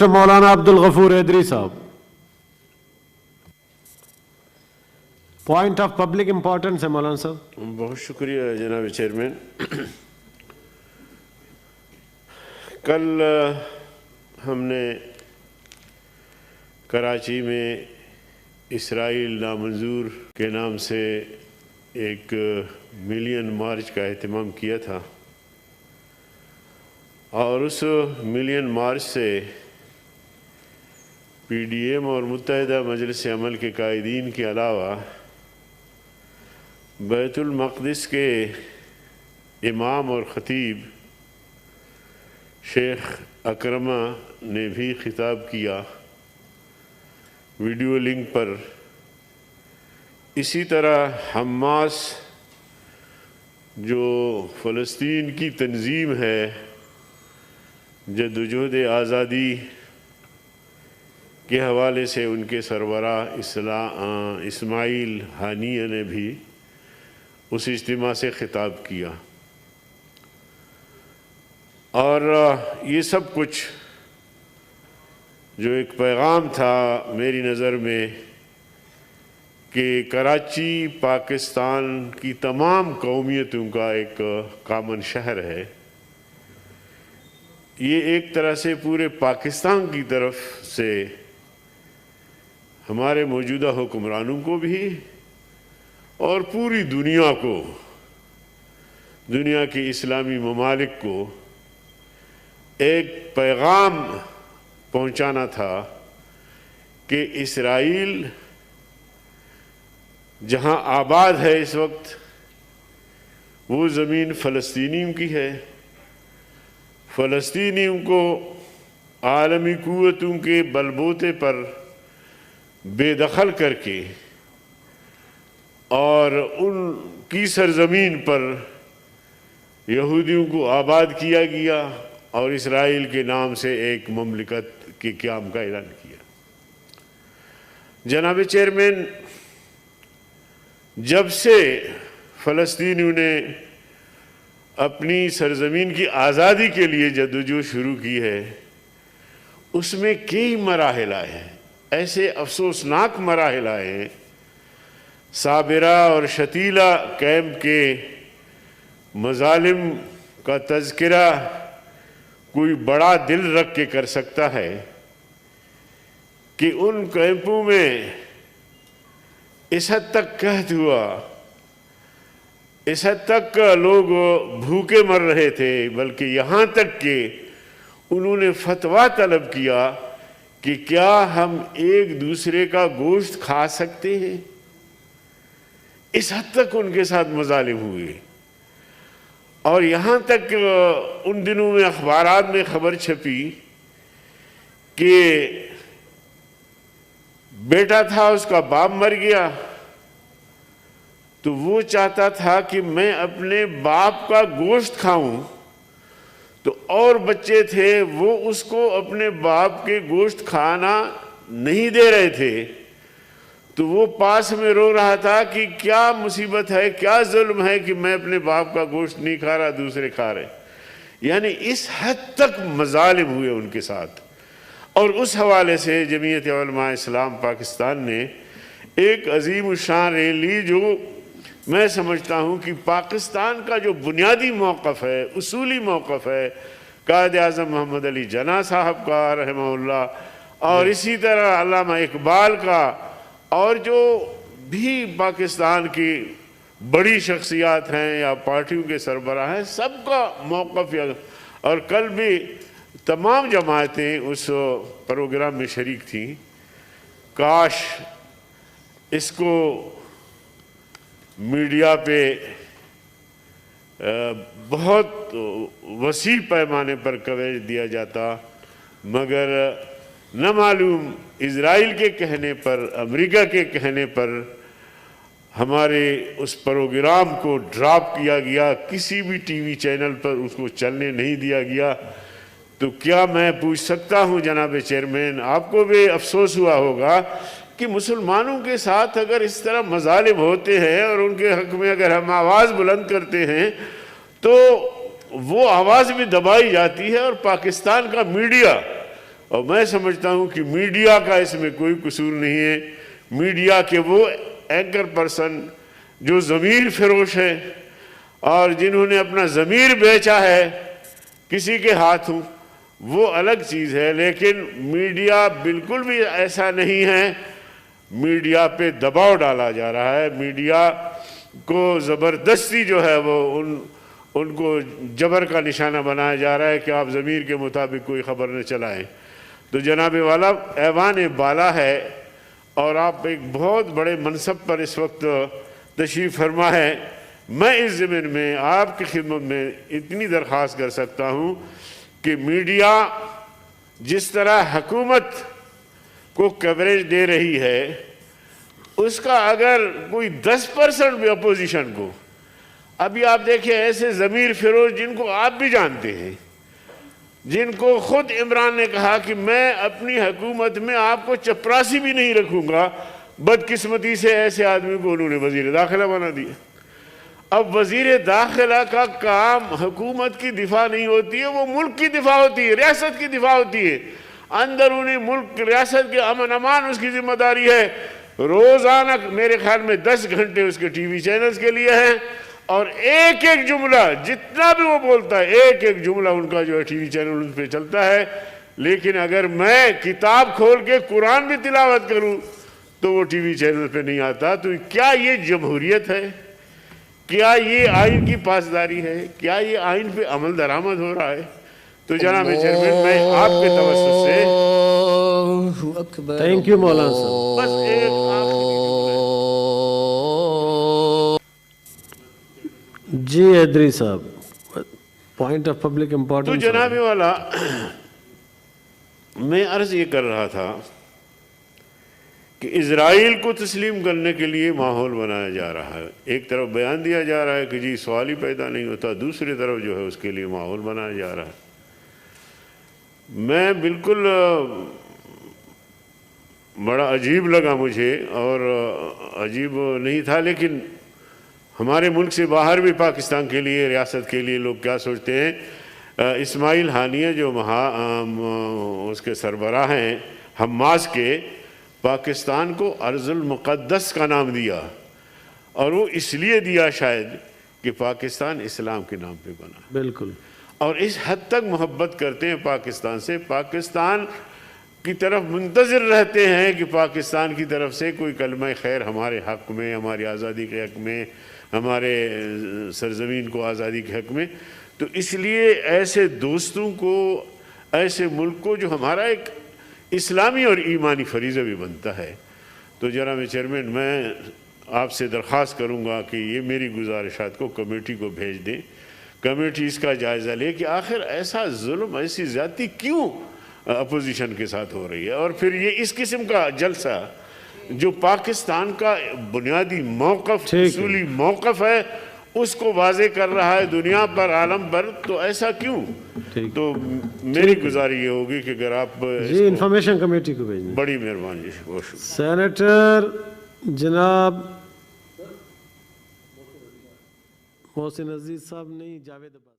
مولانا عبد الغفور ایدری صاحب. Point of public importance ہے مولانا صاحب. بہت شکریہ جناب چیئرمین. کل ہم نے کراچی میں اسرائیل نامنظور کے نام سے ایک ملین مارچ کا اہتمام کیا تھا، اور اس ملین مارچ سے پی ڈی ایم اور متحدہ مجلس عمل کے قائدین کے علاوہ بیت المقدس کے امام اور خطیب شیخ اکرمہ نے بھی خطاب کیا ویڈیو لنک پر. اسی طرح حماس جو فلسطین کی تنظیم ہے جدوجہد آزادی کے حوالے سے ان کے سربراہ اسماعیل ہانیہ نے بھی اس اجتماع سے خطاب کیا. اور یہ سب کچھ جو ایک پیغام تھا میری نظر میں کہ کراچی پاکستان کی تمام قومیتوں کا ایک کامن شہر ہے. یہ ایک طرح سے پورے پاکستان کی طرف سے ہمارے موجودہ حکمرانوں کو بھی اور پوری دنیا کو، دنیا کے اسلامی ممالک کو ایک پیغام پہنچانا تھا کہ اسرائیل جہاں آباد ہے اس وقت وہ زمین فلسطینیوں کی ہے. فلسطینیوں کو عالمی قوتوں کے بلبوتے پر بے دخل کر کے اور ان کی سرزمین پر یہودیوں کو آباد کیا گیا اور اسرائیل کے نام سے ایک مملکت کے قیام کا اعلان کیا. جناب چیئرمین، جب سے فلسطینیوں نے اپنی سرزمین کی آزادی کے لیے جدوجہد شروع کی ہے، اس میں کئی مراحل آئے ہیں، ایسے افسوسناک مراحل آئے ہیں. صابرہ اور شتیلہ کیمپ کے مظالم کا تذکرہ کوئی بڑا دل رکھ کے کر سکتا ہے کہ ان کیمپوں میں اس حد تک قحط ہوا، اس حد تک لوگ بھوکے مر رہے تھے، بلکہ یہاں تک کہ انہوں نے فتویٰ طلب کیا کہ کیا ہم ایک دوسرے کا گوشت کھا سکتے ہیں. اس حد تک ان کے ساتھ مظالم ہوئے. اور یہاں تک ان دنوں میں اخبارات میں خبر چھپی کہ بیٹا تھا، اس کا باپ مر گیا تو وہ چاہتا تھا کہ میں اپنے باپ کا گوشت کھاؤں، تو اور بچے تھے وہ اس کو اپنے باپ کے گوشت کھانا نہیں دے رہے تھے. تو وہ پاس میں رو رہا تھا کہ کیا مصیبت ہے، کیا ظلم ہے کہ میں اپنے باپ کا گوشت نہیں کھا رہا، دوسرے کھا رہے. یعنی اس حد تک مظالم ہوئے ان کے ساتھ. اور اس حوالے سے جمعیت علماء اسلام پاکستان نے ایک عظیم الشان ریلی، جو میں سمجھتا ہوں کہ پاکستان کا جو بنیادی موقف ہے، اصولی موقف ہے، قائد اعظم محمد علی جناح صاحب کا رحمہ اللہ، اور اسی طرح علامہ اقبال کا، اور جو بھی پاکستان کی بڑی شخصیات ہیں یا پارٹیوں کے سربراہ ہیں، سب کا موقف. اور کل بھی تمام جماعتیں اس پروگرام میں شریک تھیں. کاش اس کو میڈیا پہ بہت وسیع پیمانے پر کوریج دیا جاتا، مگر نہ معلوم اسرائیل کے کہنے پر، امریکہ کے کہنے پر ہمارے اس پروگرام کو ڈراپ کیا گیا، کسی بھی ٹی وی چینل پر اس کو چلنے نہیں دیا گیا. تو کیا میں پوچھ سکتا ہوں جناب چیئرمین، آپ کو بھی افسوس ہوا ہوگا کہ مسلمانوں کے ساتھ اگر اس طرح مظالم ہوتے ہیں اور ان کے حق میں اگر ہم آواز بلند کرتے ہیں تو وہ آواز بھی دبائی جاتی ہے، اور پاکستان کا میڈیا اور میں سمجھتا ہوں کہ میڈیا کا اس میں کوئی قصور نہیں ہے. میڈیا کے وہ اینکر پرسن جو ضمیر فروش ہیں اور جنہوں نے اپنا ضمیر بیچا ہے کسی کے ہاتھوں، وہ الگ چیز ہے. لیکن میڈیا بالکل بھی ایسا نہیں ہے. میڈیا پہ دباؤ ڈالا جا رہا ہے. میڈیا کو زبردستی جو ہے وہ ان کو جبر کا نشانہ بنایا جا رہا ہے کہ آپ ضمیر کے مطابق کوئی خبر نہ چلائیں. تو جناب والا ایوان بالا ہے اور آپ ایک بہت بڑے منصب پر اس وقت تشریف فرما ہے. میں اس ضمن میں آپ کی خدمت میں اتنی درخواست کر سکتا ہوں کہ میڈیا جس طرح حکومت کو کوریج دے رہی ہے، اس کا اگر کوئی 10% بھی اپوزیشن کو، ابھی آپ دیکھیں ایسے ضمیر فروش جن کو آپ بھی جانتے ہیں، جن کو خود عمران نے کہا کہ میں اپنی حکومت میں آپ کو چپراسی بھی نہیں رکھوں گا، بدقسمتی سے ایسے آدمی کو انہوں نے وزیر داخلہ بنا دیا. اب وزیر داخلہ کا کام حکومت کی دفاع نہیں ہوتی ہے، وہ ملک کی دفاع ہوتی ہے، ریاست کی دفاع ہوتی ہے. اندرونی ملک ریاست کے امن امان اس کی ذمہ داری ہے. روزانہ میرے خیال میں 10 گھنٹے اس کے ٹی وی چینلز کے لیے ہیں، اور ایک ایک جملہ جتنا بھی وہ بولتا ہے، ایک ایک جملہ ان کا جو ہے ٹی وی چینل ان پہ چلتا ہے. لیکن اگر میں کتاب کھول کے قرآن بھی تلاوت کروں تو وہ ٹی وی چینل پہ نہیں آتا. تو کیا یہ جمہوریت ہے؟ کیا یہ آئین کی پاسداری ہے؟ کیا یہ آئین پہ عمل درآمد ہو رہا ہے؟ تو جناب چیئرمین، میں آپ کے توسط سے تھینک یو مولانا صاحب. بس ایک جی ادری صاحب، پوائنٹ آف پبلک تو امپورٹنس. جناب والا میں عرض یہ کر رہا تھا کہ اسرائیل کو تسلیم کرنے کے لیے ماحول بنایا جا رہا ہے. ایک طرف بیان دیا جا رہا ہے کہ جی سوال ہی پیدا نہیں ہوتا، دوسری طرف جو ہے اس کے لیے ماحول بنایا جا رہا ہے. میں بالکل بڑا عجیب لگا مجھے، اور عجیب نہیں تھا، لیکن ہمارے ملک سے باہر بھی پاکستان کے لیے، ریاست کے لیے لوگ کیا سوچتے ہیں. اسماعیل ہانیہ جو اس کے سربراہ ہیں حماس کے، پاکستان کو ارض المقدس کا نام دیا، اور وہ اس لیے دیا شاید کہ پاکستان اسلام کے نام پہ بنا. بالکل. اور اس حد تک محبت کرتے ہیں پاکستان سے، پاکستان کی طرف منتظر رہتے ہیں کہ پاکستان کی طرف سے کوئی کلمہ خیر ہمارے حق میں، ہماری آزادی کے حق میں، ہمارے سرزمین کو آزادی کے حق میں. تو اس لیے ایسے دوستوں کو، ایسے ملک کو جو ہمارا ایک اسلامی اور ایمانی فریضہ بھی بنتا ہے. تو جناب چیئرمین، میں آپ سے درخواست کروں گا کہ یہ میری گزارشات کو کمیٹی کو بھیج دیں. کمیٹی اس کا جائزہ لے کہ آخر ایسا ظلم، ایسی زیادتی کیوں اپوزیشن کے ساتھ ہو رہی ہے. اور پھر یہ اس قسم کا جلسہ جو پاکستان کا بنیادی موقف، اصولی موقف ہے، اس کو واضح کر رہا ہے دنیا پر، عالم پر. تو ایسا کیوں؟ تو میری گزارش یہ ہوگی کہ اگر آپ جی انفارمیشن کمیٹی کو بھیجیں. بڑی مہربانی. بہت شکریہ. سینیٹر جناب محسن عزیز صاحب نہیں، جاوید عباس.